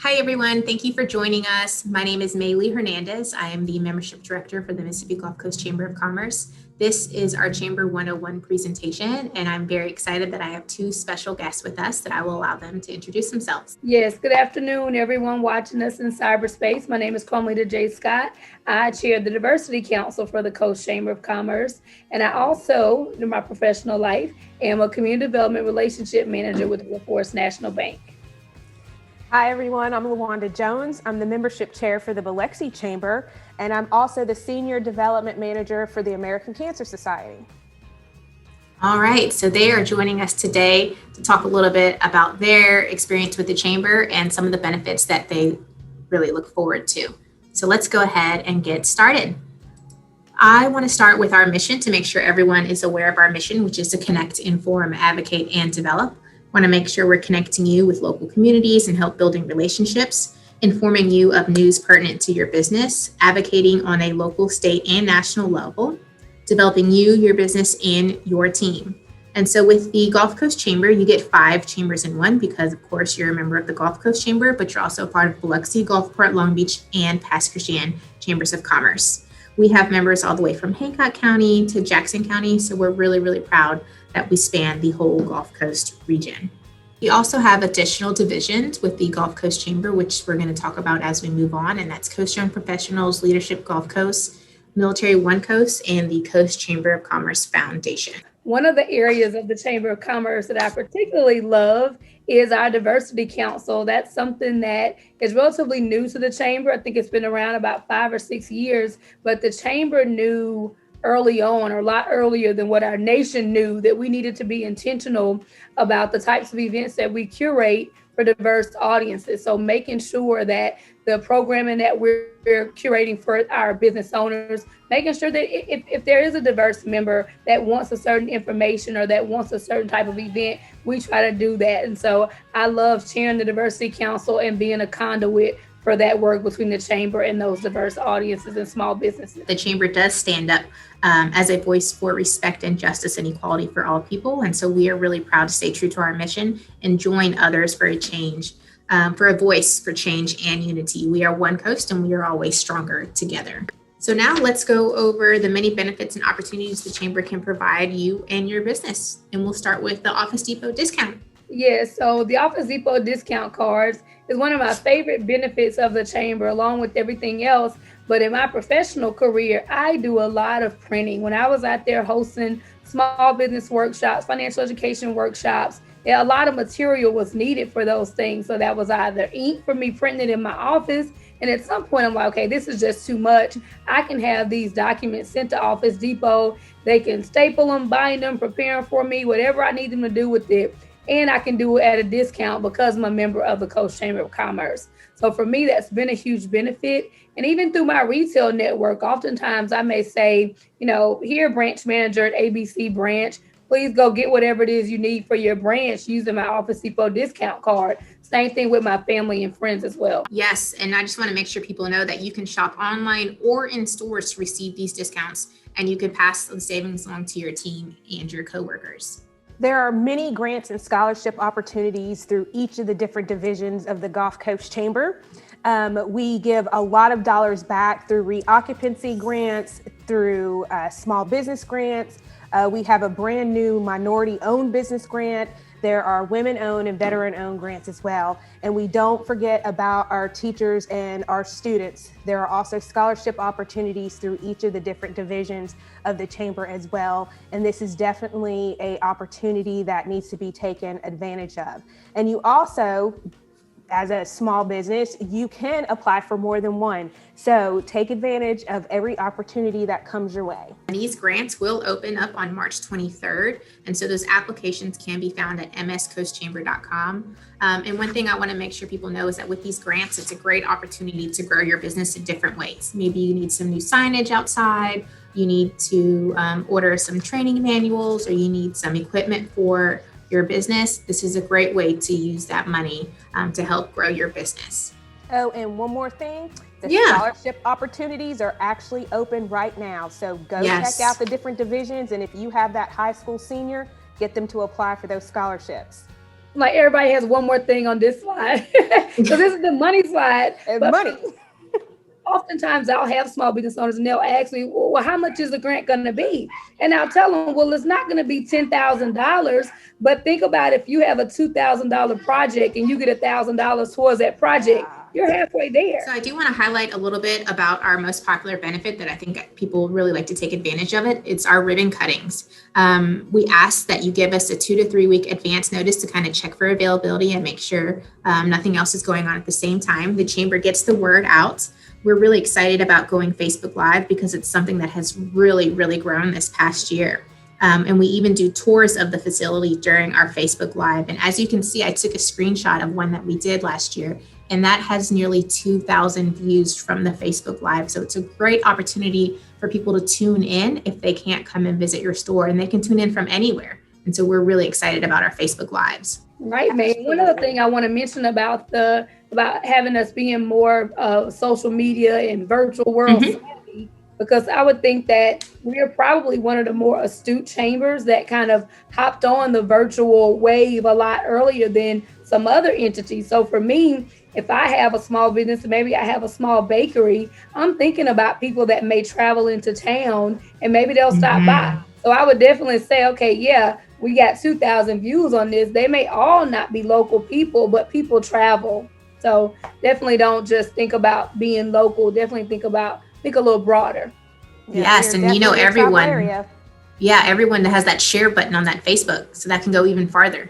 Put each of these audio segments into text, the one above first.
Hi, everyone. Thank you for joining us. My name is Maylee Hernandez. I am the Membership Director for the Mississippi Gulf Coast Chamber of Commerce. This is our Chamber 101 presentation, and I'm very excited that I have two special guests with us that I will allow them to introduce themselves. Yes, good afternoon, everyone watching us in cyberspace. My name is Carmelita J Scott. I chair the Diversity Council for the Coast Chamber of Commerce, and I also, in my professional life, am a Community Development Relationship Manager with Woodforest National Bank. Hi, everyone. I'm LaWanda Jones. I'm the Membership Chair for the Biloxi Chamber, and I'm also the Senior Development Manager for the American Cancer Society. All right, so they are joining us today to talk a little bit about their experience with the Chamber and some of the benefits that they really look forward to. So let's go ahead and get started. I want to start with our mission to make sure everyone is aware of our mission, which is to connect, inform, advocate, and develop. Want to make sure we're connecting you with local communities and help building relationships, informing you of news pertinent to your business, advocating on a local, state, and national level, developing you, your business, and your team. And so with the Gulf Coast Chamber, you get 5 chambers in one because, of course, you're a member of the Gulf Coast Chamber, but you're also a part of Biloxi, Gulfport, Long Beach, and Pass Christian Chambers of Commerce. We have members all the way from Hancock County to Jackson County, so we're really, really proud that we span the whole Gulf Coast region. We also have additional divisions with the Gulf Coast Chamber, which we're going to talk about as we move on, and that's Coast Young Professionals, Leadership Gulf Coast, Military One Coast, and the Coast Chamber of Commerce Foundation. One of the areas of the Chamber of Commerce that I particularly love is our Diversity Council. That's something that is relatively new to the Chamber. I think it's been around about 5 or 6 years, but the Chamber knew early on, or a lot earlier than what our nation knew, that we needed to be intentional about the types of events that we curate for diverse audiences. So making sure that the programming that we're curating for our business owners, making sure that if there is a diverse member that wants a certain information or that wants a certain type of event, we try to do that. And so I love chairing the Diversity Council and being a conduit for that work between the Chamber and those diverse audiences and small businesses. The Chamber does stand up as a voice for respect and justice and equality for all people. And so we are really proud to stay true to our mission and join others for a change, for a voice for change and unity. We are one coast and we are always stronger together. So now let's go over the many benefits and opportunities the Chamber can provide you and your business. And we'll start with the Office Depot discount. Yes, so the Office Depot discount cards is one of my favorite benefits of the Chamber, along with everything else. But in my professional career, I do a lot of printing. When I was out there hosting small business workshops, financial education workshops, a lot of material was needed for those things. So that was either ink for me printing it in my office. And at some point, I'm like, okay, this is just too much. I can have these documents sent to Office Depot. They can staple them, bind them, prepare them for me, whatever I need them to do with it. And I can do it at a discount because I'm a member of the Coast Chamber of Commerce. So for me, that's been a huge benefit. And even through my retail network, oftentimes I may say, here, branch manager at ABC branch, please go get whatever it is you need for your branch using my Office Depot discount card. Same thing with my family and friends as well. Yes, and I just want to make sure people know that you can shop online or in stores to receive these discounts, and you can pass the savings along to your team and your coworkers. There are many grants and scholarship opportunities through each of the different divisions of the Gulf Coast Chamber. We give a lot of dollars back through reoccupancy grants, through small business grants. We have a brand new minority-owned business grant. There are women-owned and veteran-owned grants as well. And we don't forget about our teachers and our students. There are also scholarship opportunities through each of the different divisions of the Chamber as well. And this is definitely an opportunity that needs to be taken advantage of. And you also, as a small business, you can apply for more than one. So take advantage of every opportunity that comes your way. These grants will open up on March 23rd. And so those applications can be found at mscoastchamber.com. And one thing I want to make sure people know is that with these grants, it's a great opportunity to grow your business in different ways. Maybe you need some new signage outside. You need to order some training manuals, or you need some equipment for your business. This is a great way to use that money to help grow your business. Oh, and one more thing, the scholarship opportunities are actually open right now. So go check out the different divisions. And if you have that high school senior, get them to apply for those scholarships. like everybody has one more thing on this slide. So this is the money slide. And money. Oftentimes I'll have small business owners and they'll ask me, well, how much is the grant going to be? And I'll tell them, well, it's not going to be $10,000, but think about if you have a $2,000 project and you get $1,000 towards that project, you're halfway there. So I do want to highlight a little bit about our most popular benefit that I think people really like to take advantage of it. It's our ribbon cuttings. We ask that you give us a 2 to 3 week advance notice to kind of check for availability and make sure nothing else is going on at the same time. The chamber gets the word out. We're really excited about going Facebook Live because it's something that has really, really grown this past year. And we even do tours of the facility during our Facebook Live. And as you can see, I took a screenshot of one that we did last year, and that has nearly 2,000 views from the Facebook Live. So it's a great opportunity for people to tune in if they can't come and visit your store, and they can tune in from anywhere. And so we're really excited about our Facebook Lives. Right, May. One other thing I want to mention about having us being more social media and virtual world savvy, because I would think that we're probably one of the more astute chambers that kind of hopped on the virtual wave a lot earlier than some other entities. So for me, if I have a small business, maybe I have a small bakery, I'm thinking about people that may travel into town and maybe they'll stop by. So I would definitely say, okay, yeah, we got 2,000 views on this. They may all not be local people, but people travel. So definitely don't just think about being local. Definitely think a little broader. Yes, and everyone. Yeah, everyone that has that share button on that Facebook, so that can go even farther.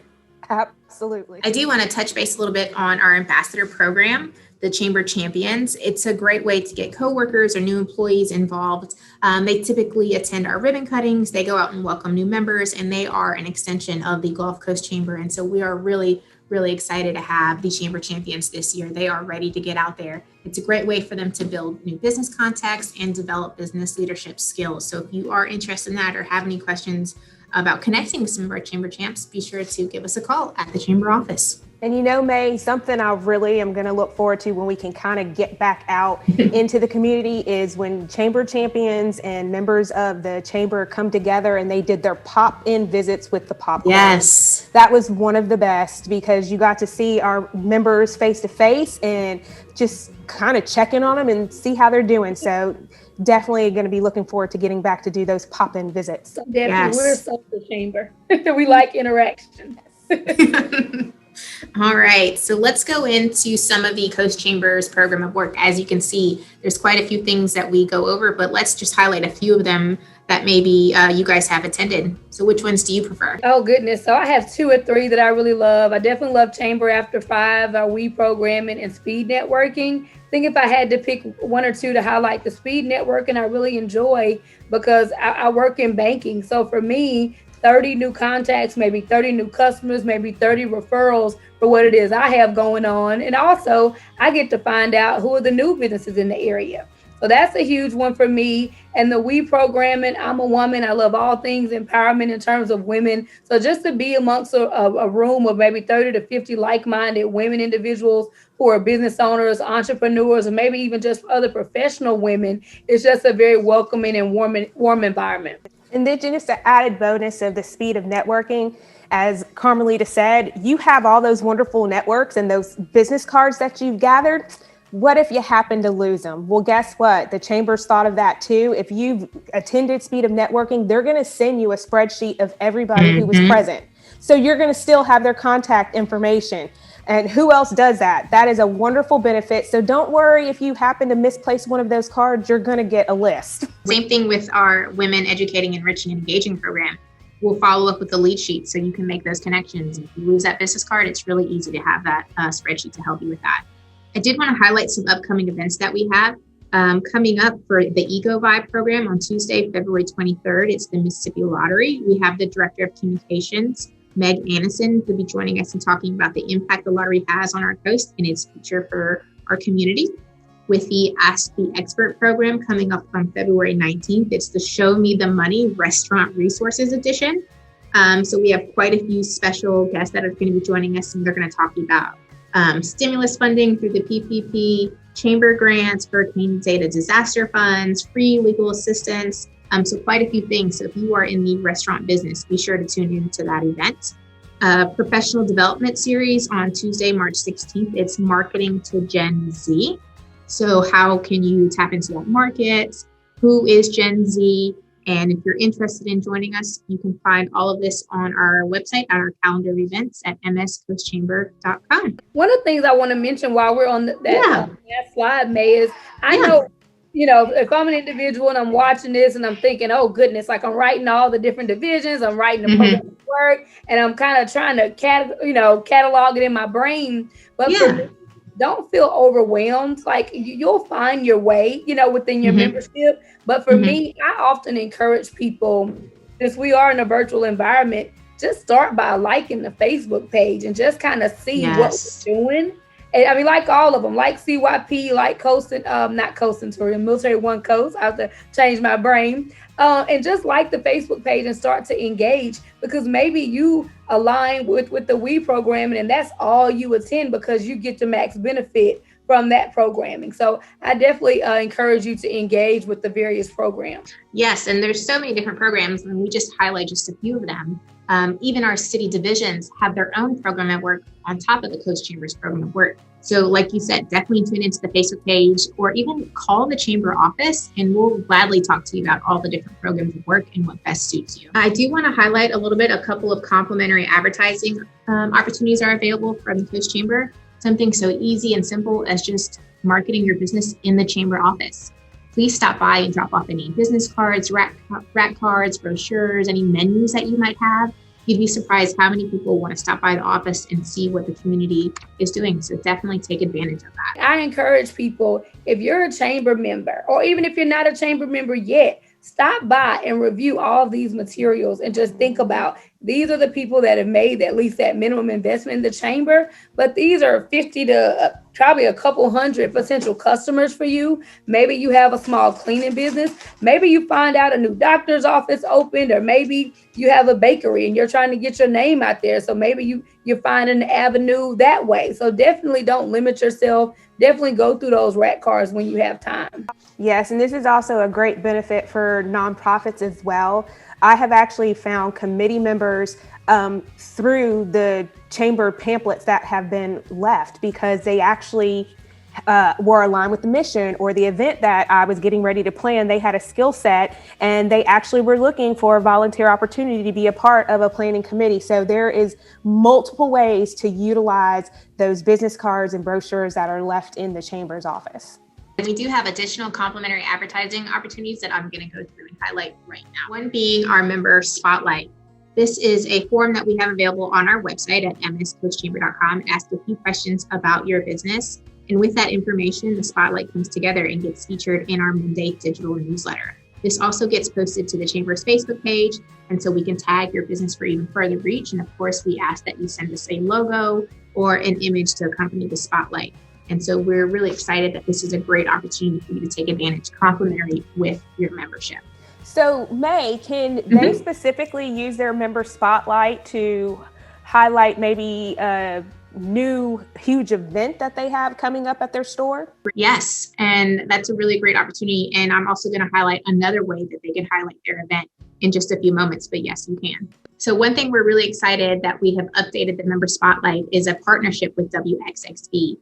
Absolutely. I do want to touch base a little bit on our ambassador program, the Chamber Champions. It's a great way to get coworkers or new employees involved. They typically attend our ribbon cuttings. They go out and welcome new members, and they are an extension of the Gulf Coast Chamber. And so we are really, really excited to have the Chamber Champions this year. They are ready to get out there. It's a great way for them to build new business contacts and develop business leadership skills. So if you are interested in that or have any questions about connecting with some of our Chamber Champs, be sure to give us a call at the Chamber office. And May, something I really am going to look forward to when we can kind of get back out into the community is when Chamber Champions and members of the Chamber come together and they did their pop-in visits with the popcorn. Yes. That was one of the best because you got to see our members face to face and just kind of check in on them and see how they're doing. So definitely going to be looking forward to getting back to do those pop-in visits. So definitely, We're a social chamber. We like interaction. All right, so let's go into some of the Coast Chamber's program of work. As you can see, there's quite a few things that we go over, but let's just highlight a few of them that maybe you guys have attended. So which ones do you prefer? Oh, goodness. So I have 2 or 3 that I really love. I definitely love Chamber After 5, our We programming, and speed networking. I think if I had to pick 1 or 2 to highlight, the speed networking I really enjoy because I work in banking. So for me, 30 new contacts, maybe 30 new customers, maybe 30 referrals for what it is I have going on. And also I get to find out who are the new businesses in the area. So that's a huge one for me. And the We programming, I'm a woman. I love all things empowerment in terms of women. So just to be amongst a room of maybe 30 to 50 like-minded women individuals who are business owners, entrepreneurs, and maybe even just other professional women, it's just a very welcoming and warm environment. And then just the added bonus of the speed of networking, as Carmelita said, you have all those wonderful networks and those business cards that you've gathered. What if you happen to lose them? Well, guess what? The Chamber's thought of that too. If you've attended speed of networking, they're going to send you a spreadsheet of everybody who was present. So you're going to still have their contact information. And who else does that? That is a wonderful benefit. So don't worry if you happen to misplace one of those cards, you're going to get a list. Same thing with our Women Educating, Enriching, and Engaging program. We'll follow up with the lead sheet so you can make those connections. If you lose that business card, it's really easy to have that spreadsheet to help you with that. I did want to highlight some upcoming events that we have coming up for the Ego Vibe program on Tuesday, February 23rd. It's the Mississippi Lottery. We have the Director of Communications, Meg Annison, who'll be joining us and talking about the impact the lottery has on our coast and its future for our community. With the Ask the Expert program coming up on February 19th, it's the Show Me the Money Restaurant Resources Edition. So we have quite a few special guests that are going to be joining us, and they're going to talk about stimulus funding through the PPP, chamber grants, hurricane data disaster funds, free legal assistance. So quite a few things. So if you are in the restaurant business, be sure to tune into that event. a professional development series on Tuesday, March 16th. It's Marketing to Gen Z. So how can you tap into that market? Who is Gen Z? And if you're interested in joining us, you can find all of this on our website, at our calendar of events at mscoastchamber.com. One of the things I want to mention while we're on that slide, May, is I know, if I'm an individual and I'm watching this and I'm thinking, oh goodness, like I'm writing all the different divisions, I'm writing the program of work, and I'm kind of trying to catalog it in my brain. But for me, don't feel overwhelmed. Like you'll find your way, within your membership. But for me, I often encourage people, since we are in a virtual environment, just start by liking the Facebook page and just kind of see what we're doing. And I mean, like all of them, like CYP, like not Coast Centurion, Military One Coast. I have to change my brain. And just like the Facebook page and start to engage, because maybe you align with the WE programming and that's all you attend because you get the max benefit from that programming. So I definitely encourage you to engage with the various programs. Yes, and there's so many different programs, and we just highlight just a few of them. Even our city divisions have their own program at work on top of the Coast Chamber's program of work. So like you said, definitely tune into the Facebook page or even call the Chamber office and we'll gladly talk to you about all the different programs of work and what best suits you. I do want to highlight a little bit, a couple of complimentary advertising opportunities are available from the Coast Chamber. Something so easy and simple as just marketing your business in the Chamber office. Please stop by and drop off any business cards, rack cards, brochures, any menus that you might have. You'd be surprised how many people want to stop by the office and see what the community is doing. So definitely take advantage of that. I encourage people, if you're a Chamber member, or even if you're not a Chamber member yet, stop by and review all of these materials and just think about, these are the people that have made at least that minimum investment in the Chamber, but these are 50 to probably a couple hundred potential customers for you. Maybe you have a small cleaning business. Maybe you find out a new doctor's office opened, or maybe you have a bakery and you're trying to get your name out there. So maybe you're finding an avenue that way. So definitely don't limit yourself. Definitely go through those rack cards when you have time. Yes, and this is also a great benefit for nonprofits as well. I have actually found committee members through the Chamber pamphlets that have been left because they actually were aligned with the mission or the event that I was getting ready to plan. They had a skill set and they actually were looking for a volunteer opportunity to be a part of a planning committee. So there is multiple ways to utilize those business cards and brochures that are left in the Chamber's office. And we do have additional complimentary advertising opportunities that I'm going to go through and highlight right now. One being our member spotlight. This is a form that we have available on our website at mscoastchamber.com. Ask a few questions about your business. And with that information, the spotlight comes together and gets featured in our Monday digital newsletter. This also gets posted to the Chamber's Facebook page. And so we can tag your business for even further reach. And of course, we ask that you send us a logo or an image to accompany the spotlight. And so we're really excited that this is a great opportunity for you to take advantage, complimentary with your membership. So May, can they specifically use their member spotlight to highlight maybe a new huge event that they have coming up at their store? Yes, and that's a really great opportunity. And I'm also going to highlight another way that they can highlight their event in just a few moments, but yes, you can. So one thing we're really excited that we have updated the member spotlight is a partnership with WXXV.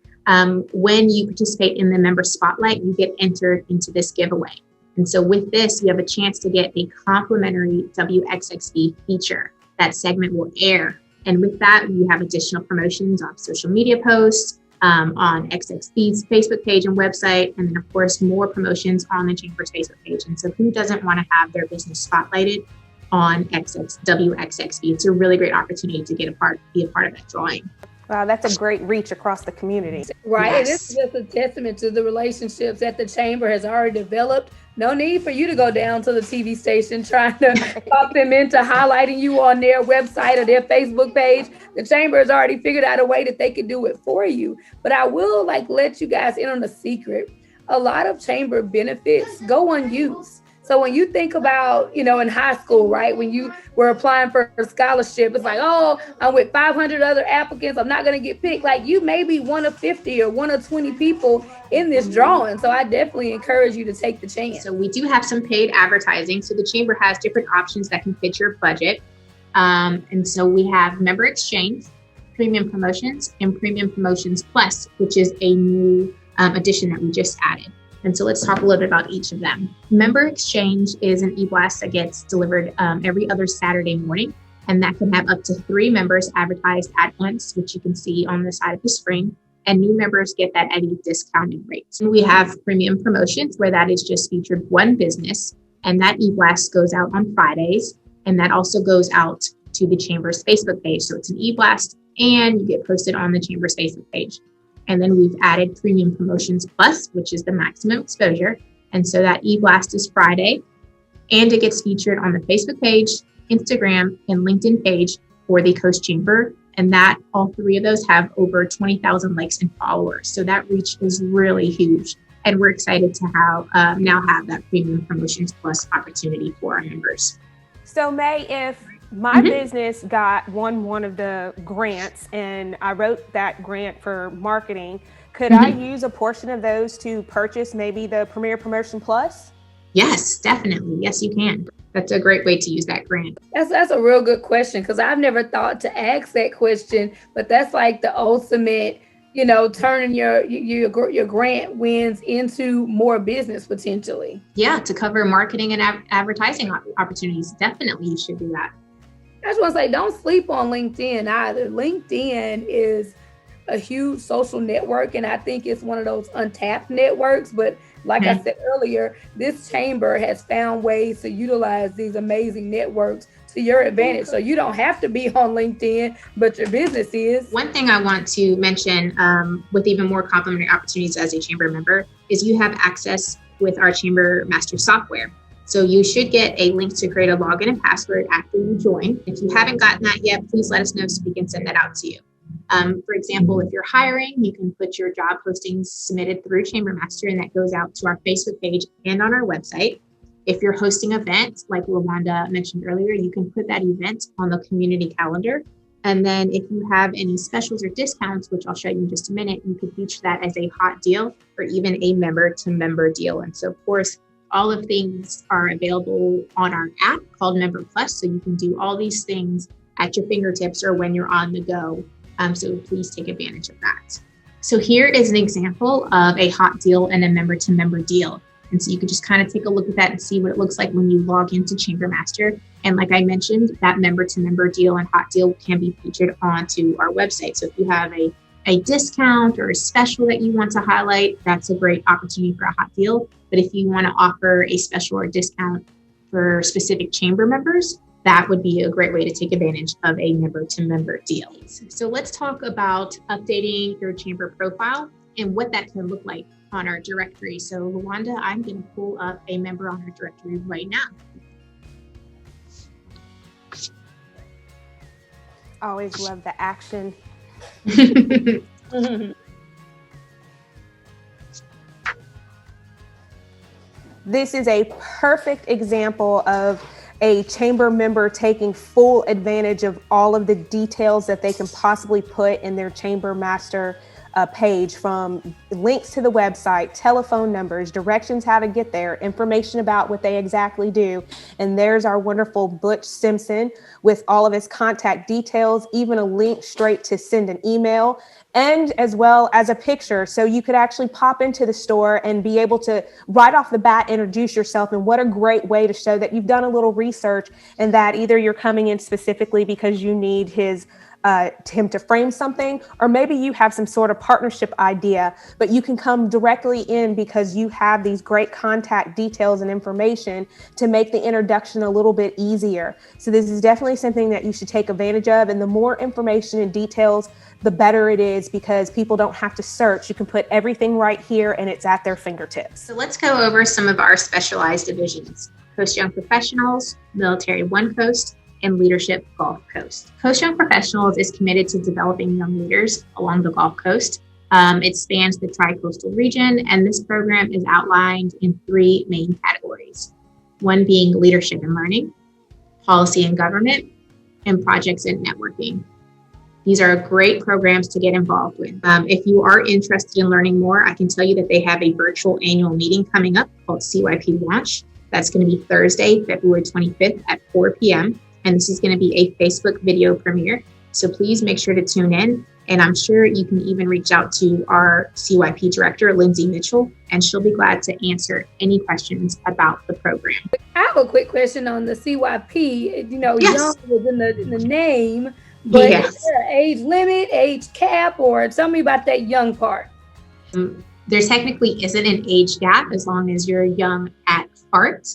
When you participate in the member spotlight, you get entered into this giveaway. And so with this, you have a chance to get a complimentary WXXV feature. That segment will air. And with that, you have additional promotions on social media posts, on XXV's Facebook page and website, and then of course, more promotions on the Chamber's Facebook page. And so who doesn't want to have their business spotlighted on WXXV? It's a really great opportunity to be a part of that drawing. Wow, that's a great reach across the community. Right. Yes. And this is just a testament to the relationships that the Chamber has already developed. No need for you to go down to the TV station trying to talk them into highlighting you on their website or their Facebook page. The Chamber has already figured out a way that they can do it for you. But I will let you guys in on a secret. A lot of Chamber benefits go unused. So when you think about, in high school, right, when you were applying for a scholarship, it's like, oh, I'm with 500 other applicants. I'm not going to get picked. Like, you may be one of 50 or one of 20 people in this drawing. So I definitely encourage you to take the chance. So we do have some paid advertising. So the Chamber has different options that can fit your budget. And so we have Member Exchange, Premium Promotions, and Premium Promotions Plus, which is a new addition that we just added. And so let's talk a little bit about each of them. Member Exchange is an e-blast that gets delivered every other Saturday morning, and that can have up to 3 members advertised at once, which you can see on the side of the screen. And new members get that at a discounted rate. And we have Premium Promotions, where that is just featured one business, and that e-blast goes out on Fridays, and that also goes out to the Chamber's Facebook page. So it's an e-blast, and you get posted on the Chamber's Facebook page. And then we've added Premium Promotions Plus, which is the maximum exposure. And so that e-blast is Friday, and it gets featured on the Facebook page, Instagram, and LinkedIn page for the Coast Chamber. And that all 3 of those have over 20,000 likes and followers. So that reach is really huge. And we're excited to now have that Premium Promotions Plus opportunity for our members. So May, if my business got one of the grants and I wrote that grant for marketing, could I use a portion of those to purchase maybe the Premier Promotion Plus? Yes, definitely. Yes, you can. That's a great way to use that grant. That's a real good question, because I've never thought to ask that question, but that's like the ultimate, turning your grant wins into more business potentially. Yeah, to cover marketing and advertising opportunities. Definitely you should do that. I just want to say, don't sleep on LinkedIn either. LinkedIn is a huge social network, and I think it's one of those untapped networks. But like I said earlier, this chamber has found ways to utilize these amazing networks to your advantage. So you don't have to be on LinkedIn, but your business is. One thing I want to mention with even more complimentary opportunities as a chamber member is you have access with our Chamber Master software. So you should get a link to create a login and password after you join. If you haven't gotten that yet, please let us know so we can send that out to you. For example, if you're hiring, you can put your job postings submitted through Chamber Master, and that goes out to our Facebook page and on our website. If you're hosting events, like LaWanda mentioned earlier, you can put that event on the community calendar. And then if you have any specials or discounts, which I'll show you in just a minute, you could feature that as a hot deal or even a member-to-member deal. And so, of course, all of things are available on our app called Member Plus. So you can do all these things at your fingertips or when you're on the go. So please take advantage of that. So here is an example of a hot deal and a member-to-member deal. And so you could just kind of take a look at that and see what it looks like when you log into Chamber Master. And like I mentioned, that member-to-member deal and hot deal can be featured onto our website. So if you have a discount or a special that you want to highlight, that's a great opportunity for a hot deal. But if you want to offer a special or discount for specific chamber members, that would be a great way to take advantage of a member-to-member deal. So let's talk about updating your chamber profile and what that can look like on our directory. So LaWanda, I'm going to pull up a member on our directory right now. Always love the action. This is a perfect example of a chamber member taking full advantage of all of the details that they can possibly put in their Chamber Master page, from links to the website, telephone numbers, directions how to get there, information about what they exactly do. And there's our wonderful Butch Simpson with all of his contact details, even a link straight to send an email, and as well as a picture. So you could actually pop into the store and be able to right off the bat introduce yourself. And what a great way to show that you've done a little research and that either you're coming in specifically because you need him to frame something, or maybe you have some sort of partnership idea, but you can come directly in because you have these great contact details and information to make the introduction a little bit easier. So this is definitely something that you should take advantage of. And the more information and details, the better it is, because people don't have to search. You can put everything right here and it's at their fingertips. So let's go over some of our specialized divisions: Coast Young Professionals, Military One Coast, and Leadership Gulf Coast. Coast Young Professionals is committed to developing young leaders along the Gulf Coast. It spans the tri-coastal region, and this program is outlined in 3 main categories. One being leadership and learning, policy and government, and projects and networking. These are great programs to get involved with. If you are interested in learning more, I can tell you that they have a virtual annual meeting coming up called CYP Launch. That's going to be Thursday, February 25th at 4 p.m. and this is going to be a Facebook video premiere. So please make sure to tune in. And I'm sure you can even reach out to our CYP director, Lindsay Mitchell, and she'll be glad to answer any questions about the program. I have a quick question on the CYP. Yes. Young was in the name, but Yes. is there an age limit, age cap, or tell me about that young part? There technically isn't an age gap as long as you're young at heart.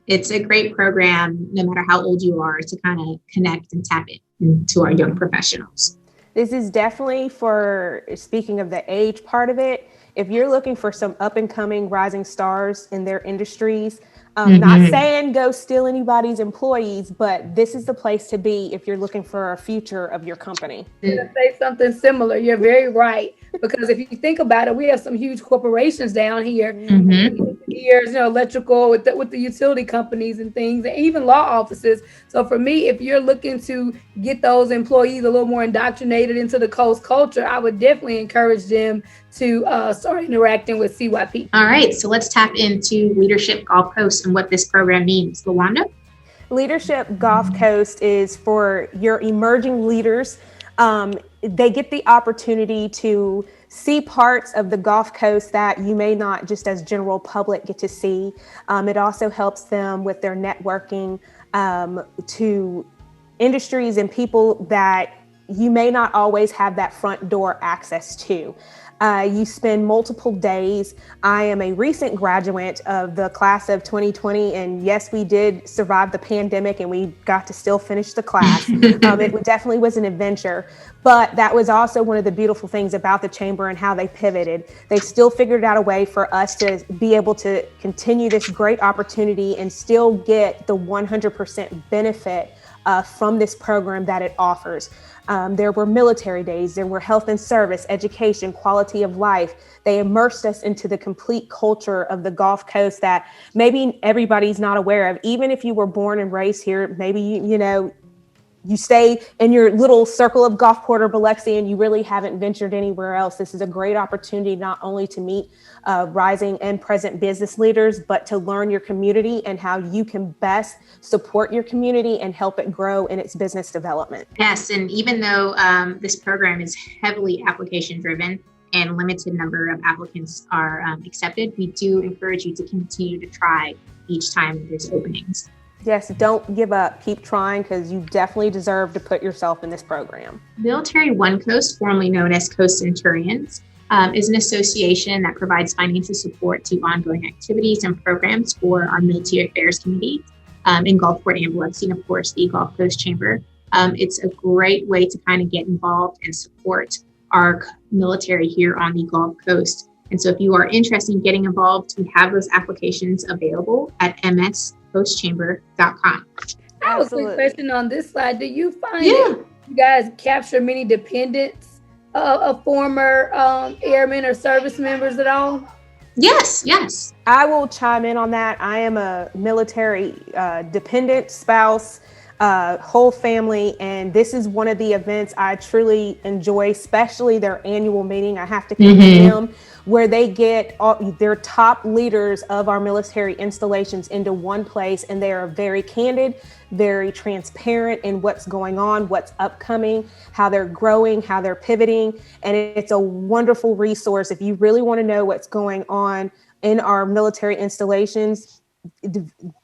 It's a great program, no matter how old you are, to kind of connect and tap into our young professionals. This is definitely for, speaking of the age part of it, if you're looking for some up and coming rising stars in their industries, not saying go steal anybody's employees, but this is the place to be if you're looking for a future of your company. I'm going to say something similar. You're very right. Because if you think about it, we have some huge corporations down here, engineers, electrical with the utility companies and things, and even law offices. So for me, if you're looking to get those employees a little more indoctrinated into the Coast culture, I would definitely encourage them to start interacting with CYP. All right, so let's tap into Leadership Gulf Coast and what this program means. LaWanda? Leadership Gulf Coast is for your emerging leaders. They get the opportunity to see parts of the Gulf Coast that you may not just as general public get to see. It also helps them with their networking to industries and people that you may not always have that front door access to. You spend multiple days. I am a recent graduate of the class of 2020, and yes, we did survive the pandemic and we got to still finish the class. It definitely was an adventure, but that was also one of the beautiful things about the Chamber and how they pivoted. They still figured out a way for us to be able to continue this great opportunity and still get the 100% benefit from this program that it offers. There were military days, there were health and service, education, quality of life. They immersed us into the complete culture of the Gulf Coast that maybe everybody's not aware of. Even if you were born and raised here, maybe you stay in your little circle of Gulfport or Biloxi and you really haven't ventured anywhere else. This is a great opportunity not only to meet rising and present business leaders, but to learn your community and how you can best support your community and help it grow in its business development. Yes, and even though this program is heavily application driven and limited number of applicants are accepted, we do encourage you to continue to try each time there's openings. Yes, don't give up. Keep trying because you definitely deserve to put yourself in this program. Military One Coast, formerly known as Coast Centurions, is an association that provides financial support to ongoing activities and programs for our military affairs community in Gulfport and Biloxi, and of course, the Gulf Coast Chamber. It's a great way to kind of get involved and support our military here on the Gulf Coast. And so if you are interested in getting involved, we have those applications available at mscoastchamber.com. I have a quick question on this slide. Do you find that you guys capture many dependents of former airmen or service members at all? Yes. I will chime in on that. I am a military dependent spouse, whole family, and this is one of the events I truly enjoy, especially their annual meeting. I have to commend them, where they get their top leaders of our military installations into one place, and they are very candid, very transparent in what's going on, what's upcoming, how they're growing, how they're pivoting, and it's a wonderful resource if you really want to know what's going on in our military installations.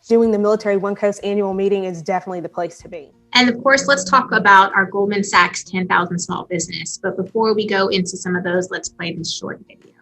Doing the Military One Coast annual meeting is definitely the place to be. And of course, let's talk about our Goldman Sachs 10,000 small business. But before we go into some of those, let's play this short video.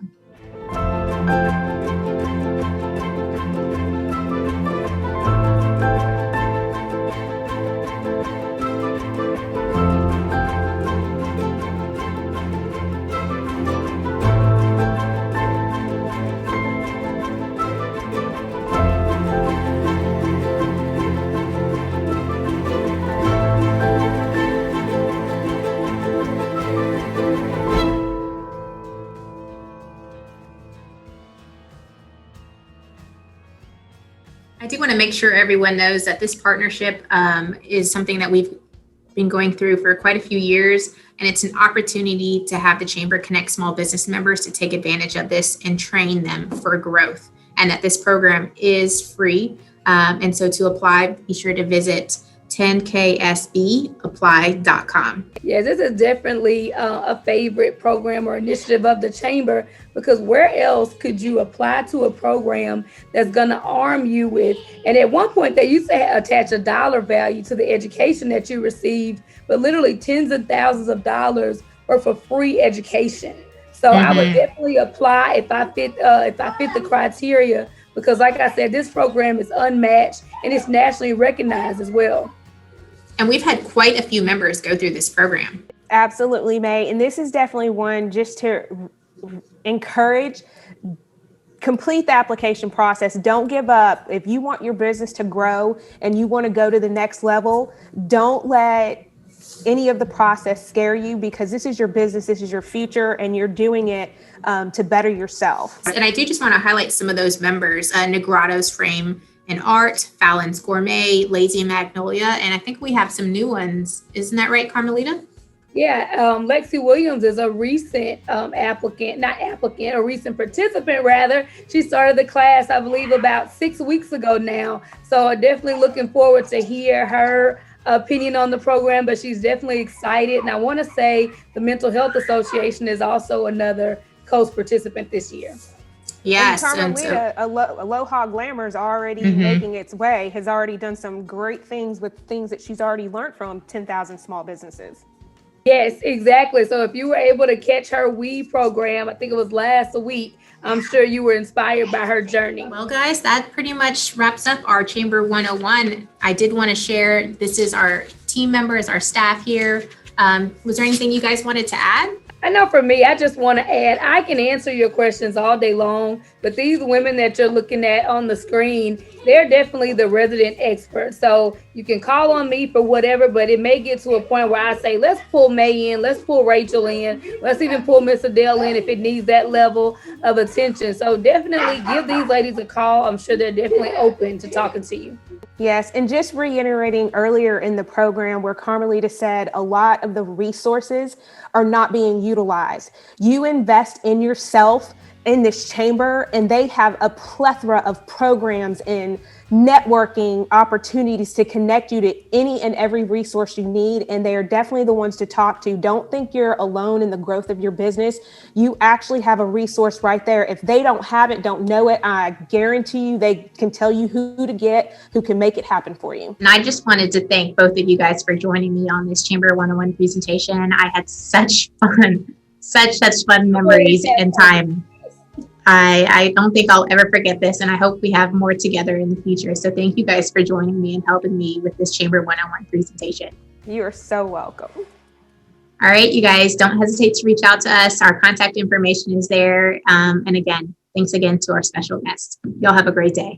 I do want to make sure everyone knows that this partnership is something that we've been going through for quite a few years, and it's an opportunity to have the Chamber connect small business members to take advantage of this and train them for growth, and that this program is free. And so to apply, be sure to visit 10ksbapply.com. Yes, this is definitely a favorite program or initiative of the Chamber, because where else could you apply to a program that's going to arm you with? And at one point, they used to attach a dollar value to the education that you received, but literally tens of thousands of dollars were for free education. So I would definitely apply if I fit the criteria, because like I said, this program is unmatched and it's nationally recognized as well. And we've had quite a few members go through this program. Absolutely, May. And this is definitely one just to encourage, complete the application process. Don't give up. If you want your business to grow and you want to go to the next level, don't let any of the process scare you, because this is your business, this is your future, and you're doing it to better yourself. And I do just want to highlight some of those members: Negrato's Frame and Art, Fallon's Gourmet, Lazy Magnolia, and I think we have some new ones. Isn't that right, Carmelita? Yeah, Lexi Williams is a recent a recent participant rather. She started the class, I believe, about 6 weeks ago now. So definitely looking forward to hear her opinion on the program, but she's definitely excited. And I want to say the Mental Health Association is also another participant this year. Yes. And Carmelita, Aloha Glamour is already making its way, has already done some great things with things that she's already learned from 10,000 small businesses. Yes, exactly. So if you were able to catch her weave program, I think it was last week, I'm sure you were inspired by her journey. Well, guys, that pretty much wraps up our Chamber 101. I did want to share, this is our team members, our staff here. Was there anything you guys wanted to add? I know for me, I just want to add, I can answer your questions all day long, but these women that you're looking at on the screen, they're definitely the resident experts. So you can call on me for whatever, but it may get to a point where I say, let's pull May in, let's pull Rachel in, let's even pull Miss Adele in if it needs that level of attention. So definitely give these ladies a call. I'm sure they're definitely open to talking to you. Yes, and just reiterating earlier in the program where Carmelita said a lot of the resources are not being utilized. You invest in yourself in this chamber, and they have a plethora of programs and networking opportunities to connect you to any and every resource you need. And they are definitely the ones to talk to. Don't think you're alone in the growth of your business. You actually have a resource right there. If they don't have it, don't know it, I guarantee you they can tell you who to get, who can make it happen for you. And I just wanted to thank both of you guys for joining me on this Chamber 101 presentation. I had such fun, such fun memories and time. I don't think I'll ever forget this, and I hope we have more together in the future. So thank you guys for joining me and helping me with this Chamber 101 presentation. You are so welcome. All right, you guys, don't hesitate to reach out to us. Our contact information is there. And again, thanks again to our special guest. Y'all have a great day.